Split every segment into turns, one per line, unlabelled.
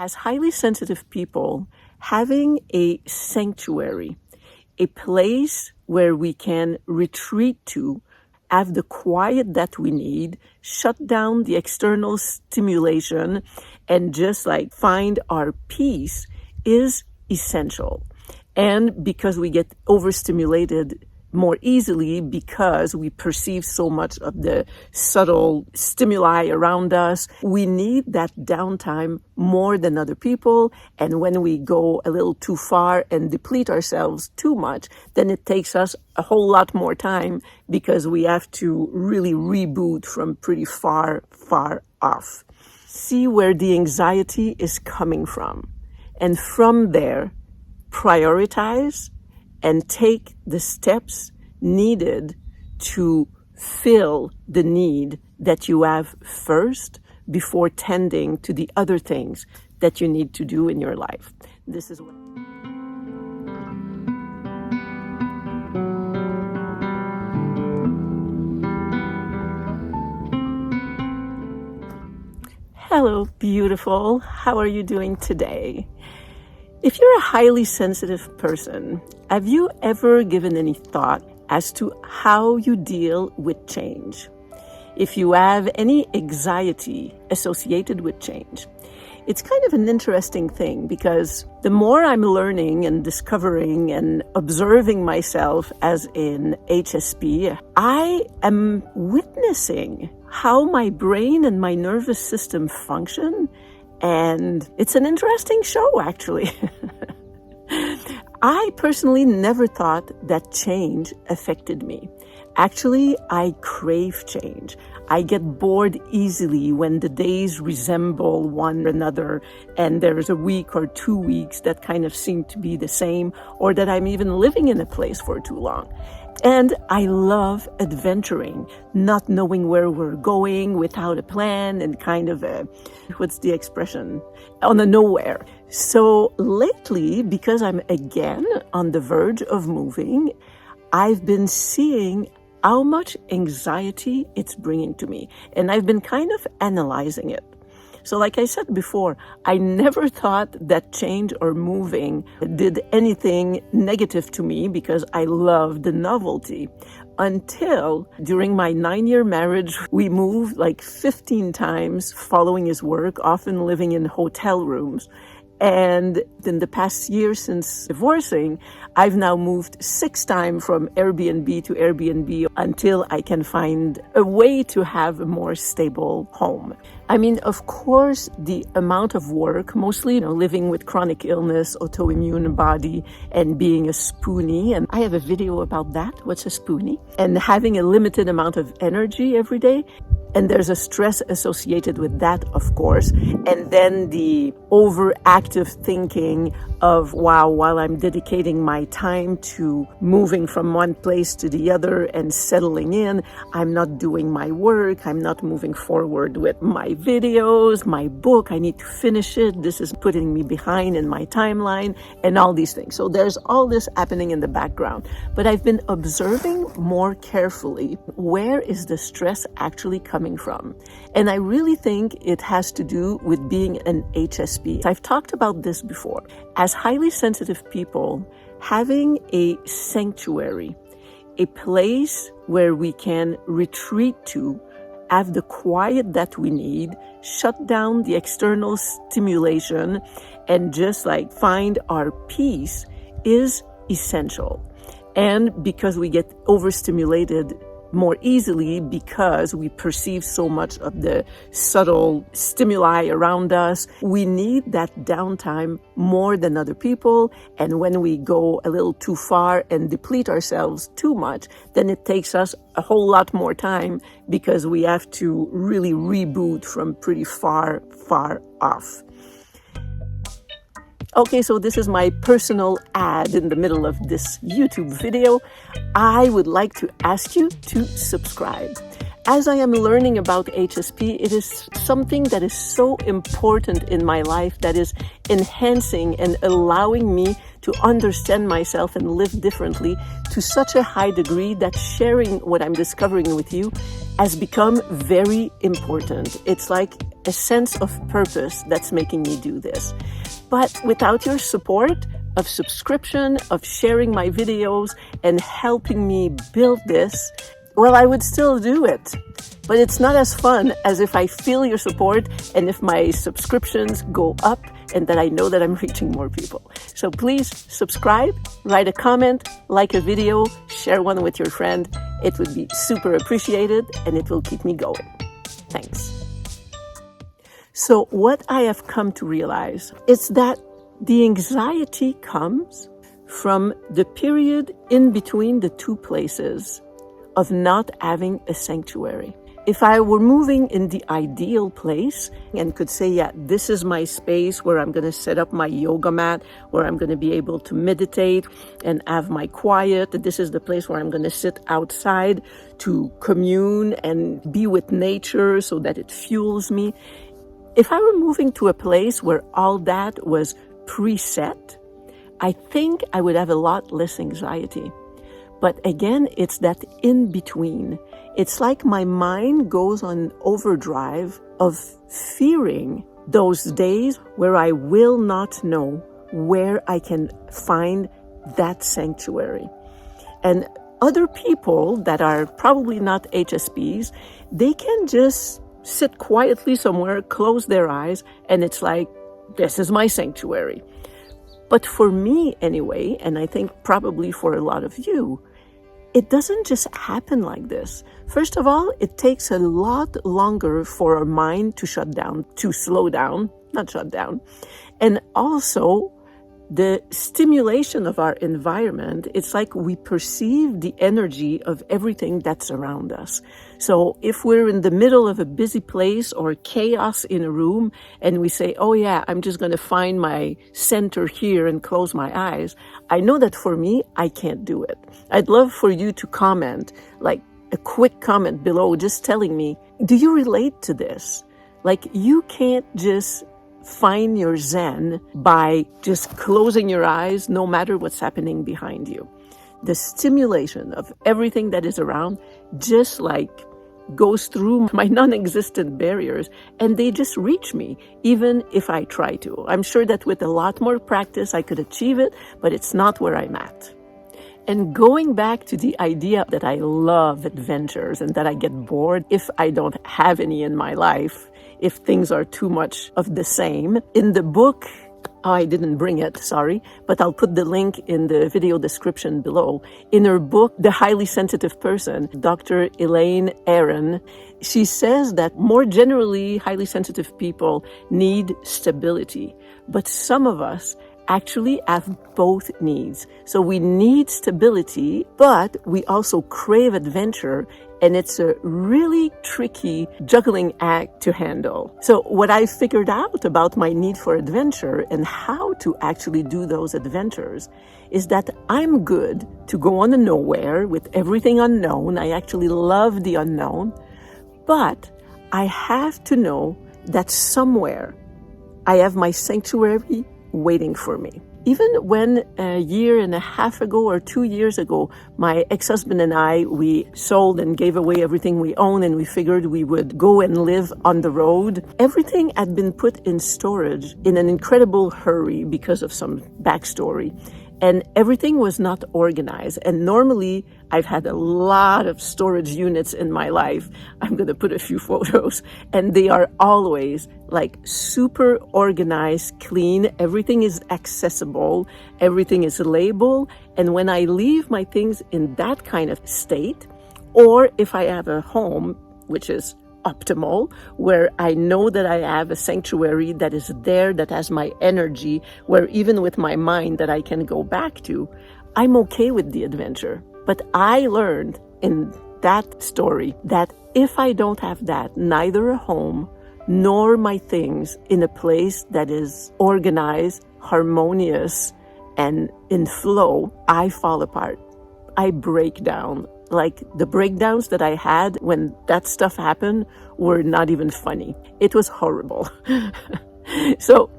As highly sensitive people, having a sanctuary, a place where we can retreat to, have the quiet that we need, shut down the external stimulation, and just like find our peace is essential. And because we get overstimulated more easily because we perceive so much of the subtle stimuli around us, we need that downtime more than other people. And when we go a little too far and deplete ourselves too much, then it takes us a whole lot more time because we have to really reboot from pretty far off. See where the anxiety is coming from. And from there, prioritize and take the steps needed to fill the need that you have first before tending to the other things that you need to do in your life. This is what... Hello, beautiful. How are you doing today? If you're a highly sensitive person, have you ever given any thought as to how you deal with change? If you have any anxiety associated with change, it's kind of an interesting thing because the more I'm learning and discovering and observing myself as an HSP, I am witnessing how my brain and my nervous system function. And it's an interesting show, actually. I personally never thought that change affected me. Actually, I crave change. I get bored easily when the days resemble one another and there's a week or 2 weeks that kind of seem to be the same, or that I'm even living in a place for too long. And I love adventuring, not knowing where we're going without a plan and kind of what's the expression? On a nowhere. So lately, because I'm again on the verge of moving, I've been seeing how much anxiety it's bringing to me. And I've been kind of analyzing it. So like I said before, I never thought that change or moving did anything negative to me because I love the novelty. Until during my 9-year marriage, we moved like 15 times following his work, often living in hotel rooms. And in the past year since divorcing, I've now moved 6 times from Airbnb to Airbnb until I can find a way to have a more stable home. I mean, of course, the amount of work, mostly, living with chronic illness, autoimmune body, and being a spoonie. And I have a video about that. What's a spoonie? And having a limited amount of energy every day. And there's a stress associated with that, of course. And then the overactive thinking of, wow, while I'm dedicating my time to moving from one place to the other and settling in, I'm not doing my work. I'm not moving forward with my videos, my book. I need to finish it. This is putting me behind in my timeline and all these things. So there's all this happening in the background. But I've been observing more carefully, where is the stress actually coming from? And I really think it has to do with being an HSP. I've talked about this before. As highly sensitive people, having a sanctuary, a place where we can retreat to, have the quiet that we need, shut down the external stimulation, and just like find our peace is essential. And because we get overstimulated more easily because we perceive so much of the subtle stimuli around us, we need that downtime more than other people. And when we go a little too far and deplete ourselves too much, then it takes us a whole lot more time because we have to really reboot from pretty far off. Okay, so this is my personal ad in the middle of this YouTube video. I would like to ask you to subscribe. As I am learning about HSP, it is something that is so important in my life, that is enhancing and allowing me to understand myself and live differently to such a high degree that sharing what I'm discovering with you has become very important. It's like a sense of purpose that's making me do this. But without your support of subscription, of sharing my videos and helping me build this, well, I would still do it. But it's not as fun as if I feel your support and if my subscriptions go up and that I know that I'm reaching more people. So please subscribe, write a comment, like a video, share one with your friend. It would be super appreciated and it will keep me going. Thanks. So what I have come to realize is that the anxiety comes from the period in between the two places of not having a sanctuary. If I were moving in the ideal place and could say, yeah, this is my space where I'm going to set up my yoga mat, where I'm going to be able to meditate and have my quiet. This is the place where I'm going to sit outside to commune and be with nature so that it fuels me. If I were moving to a place where all that was preset, I think I would have a lot less anxiety. But again, it's that in between. It's like my mind goes on overdrive of fearing those days where I will not know where I can find that sanctuary. And other people that are probably not HSPs, they can just sit quietly somewhere, close their eyes, and it's like, this is my sanctuary. But for me anyway, and I think probably for a lot of you, it doesn't just happen like this. First of all, it takes a lot longer for our mind to shut down, to slow down, not shut down. And also, the stimulation of our environment, it's like we perceive the energy of everything that's around us. So if we're in the middle of a busy place or chaos in a room and we say, oh yeah, I'm just going to find my center here and close my eyes, I know that for me, I can't do it. I'd love for you to comment, like a quick comment below, just telling me, do you relate to this? Like you can't just find your zen by just closing your eyes no matter what's happening behind you. The stimulation of everything that is around just like goes through my non-existent barriers and they just reach me, even if I try to. I'm sure that with a lot more practice I could achieve it, but it's not where I'm at. And going back to the idea that I love adventures and that I get bored if I don't have any in my life, if things are too much of the same. In the book, I didn't bring it, sorry, but I'll put the link in the video description below. In her book, The Highly Sensitive Person, Dr. Elaine Aron, she says that more generally, highly sensitive people need stability. But some of us actually have both needs. So we need stability, but we also crave adventure, and it's a really tricky juggling act to handle. So what I figured out about my need for adventure and how to actually do those adventures is that I'm good to go on a nowhere with everything unknown. I actually love the unknown, but I have to know that somewhere I have my sanctuary waiting for me. Even when a year and a half ago or 2 years ago, my ex-husband and I, we sold and gave away everything we own and we figured we would go and live on the road. Everything had been put in storage in an incredible hurry because of some backstory. And everything was not organized. And normally I've had a lot of storage units in my life. I'm going to put a few photos, and they are always like super organized, clean. Everything is accessible. Everything is labeled. And when I leave my things in that kind of state, or if I have a home, which is optimal, where I know that I have a sanctuary that is there, that has my energy, where even with my mind that I can go back to, I'm okay with the adventure. But I learned in that story that if I don't have that, neither a home nor my things in a place that is organized, harmonious, and in flow, I fall apart. I break down. like the breakdowns that I had when that stuff happened were not even funny. It was horrible. So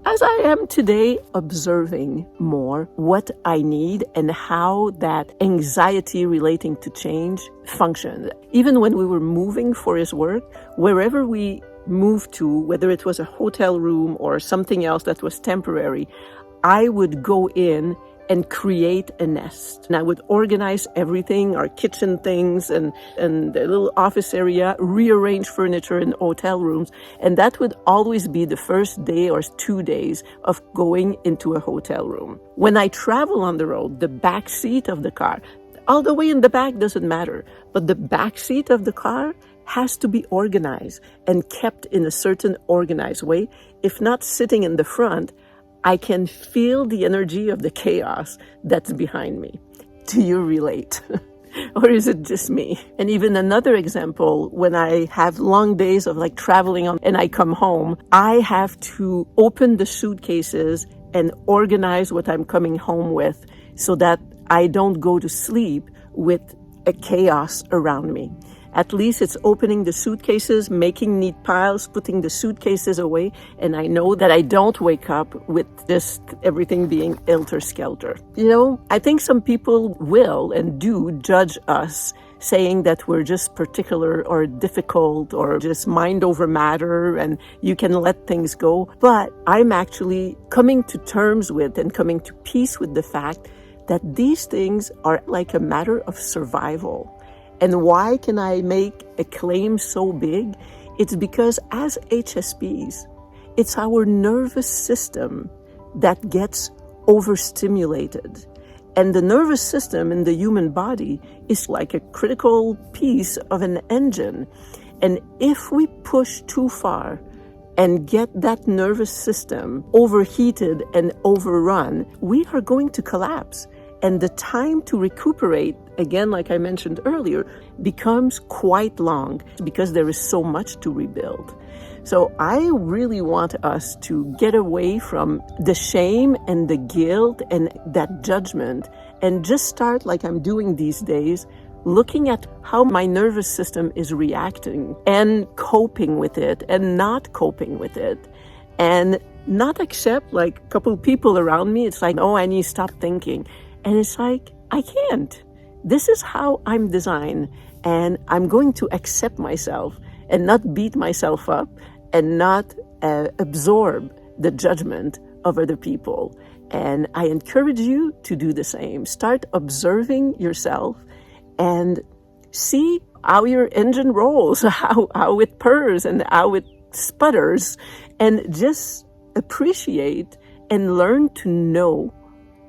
as I am today observing more what I need and how that anxiety relating to change functioned. Even when we were moving for his work, wherever we moved to, whether it was a hotel room or something else that was temporary, I would go in and create a nest. And I would organize everything, our kitchen things and the little office area, rearrange furniture in hotel rooms. And that would always be the first day or 2 days of going into a hotel room. When I travel on the road, the back seat of the car, all the way in the back doesn't matter, but the back seat of the car has to be organized and kept in a certain organized way. If not sitting in the front, I can feel the energy of the chaos that's behind me. Do you relate? Or is it just me? And even another example, when I have long days of like traveling and I come home, I have to open the suitcases and organize what I'm coming home with so that I don't go to sleep with a chaos around me. At least it's opening the suitcases, making neat piles, putting the suitcases away, and I know that I don't wake up with this everything being helter-skelter. You know, I think some people will and do judge us, saying that we're just particular or difficult or just mind over matter and you can let things go. But I'm actually coming to terms with and coming to peace with the fact that these things are like a matter of survival. And why can I make a claim so big? It's because as HSPs, it's our nervous system that gets overstimulated. And the nervous system in the human body is like a critical piece of an engine. And if we push too far and get that nervous system overheated and overrun, we are going to collapse. And the time to recuperate, again, like I mentioned earlier, becomes quite long because there is so much to rebuild. So I really want us to get away from the shame and the guilt and that judgment and just start, like I'm doing these days, looking at how my nervous system is reacting and coping with it and not coping with it. And not accept, like a couple of people around me, it's like, oh, I need to stop thinking. And it's like, I can't. This is how I'm designed. And I'm going to accept myself and not beat myself up and not absorb the judgment of other people. And I encourage you to do the same. Start observing yourself and see how your engine rolls, how it purrs and how it sputters, and just appreciate and learn to know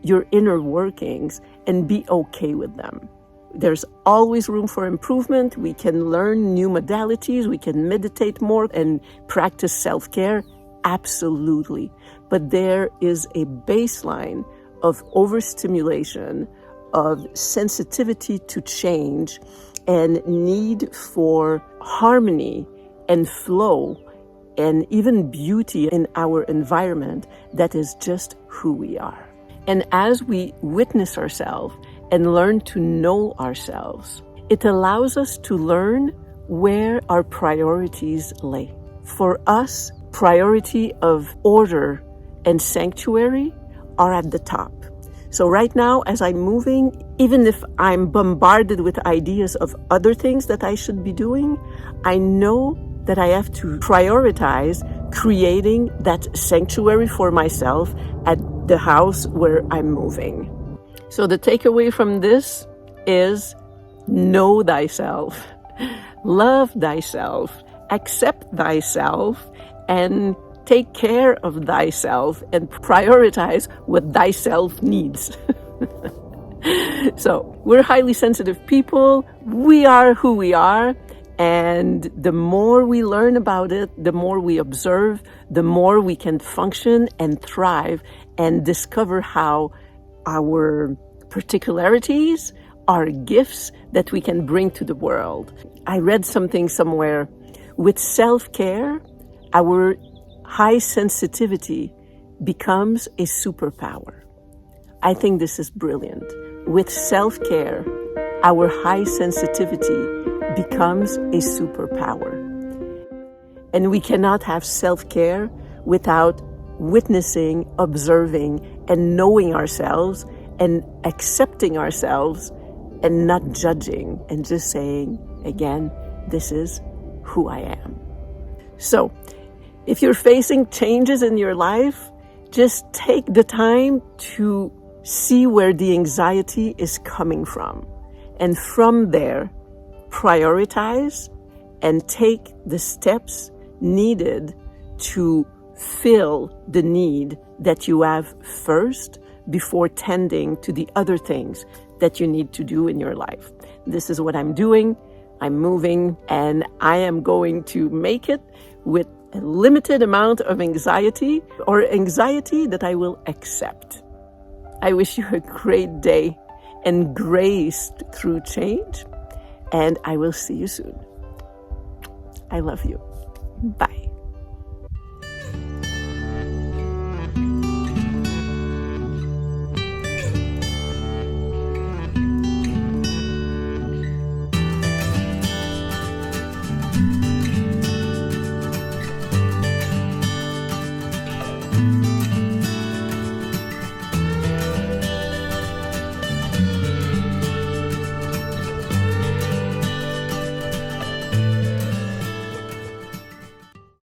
your inner workings and be okay with them. There's always room for improvement. We can learn new modalities. We can meditate more and practice self-care. Absolutely. But there is a baseline of overstimulation, of sensitivity to change, and need for harmony and flow and even beauty in our environment that is just who we are. And as we witness ourselves and learn to know ourselves, it allows us to learn where our priorities lay. For us, priority of order and sanctuary are at the top. So right now, as I'm moving, even if I'm bombarded with ideas of other things that I should be doing, I know that I have to prioritize creating that sanctuary for myself at the house where I'm moving. So the takeaway from this is know thyself, love thyself, accept thyself, and take care of thyself and prioritize what thyself needs. So we're highly sensitive people. We are who we are. And the more we learn about it, the more we observe, the more we can function and thrive and discover how our particularities are gifts that we can bring to the world. I read something somewhere. With self-care, our high sensitivity becomes a superpower. I think this is brilliant. With self-care, our high sensitivity becomes a superpower. And we cannot have self-care without witnessing, observing, and knowing ourselves and accepting ourselves and not judging and just saying, again, this is who I am. So, if you're facing changes in your life, just take the time to see where the anxiety is coming from. And from there, prioritize and take the steps needed to fill the need that you have first before tending to the other things that you need to do in your life. This is what I'm doing. I'm moving, and I am going to make it with a limited amount of anxiety, or anxiety that I will accept. I wish you a great day and grace through change, and I will see you soon. I love you. Bye.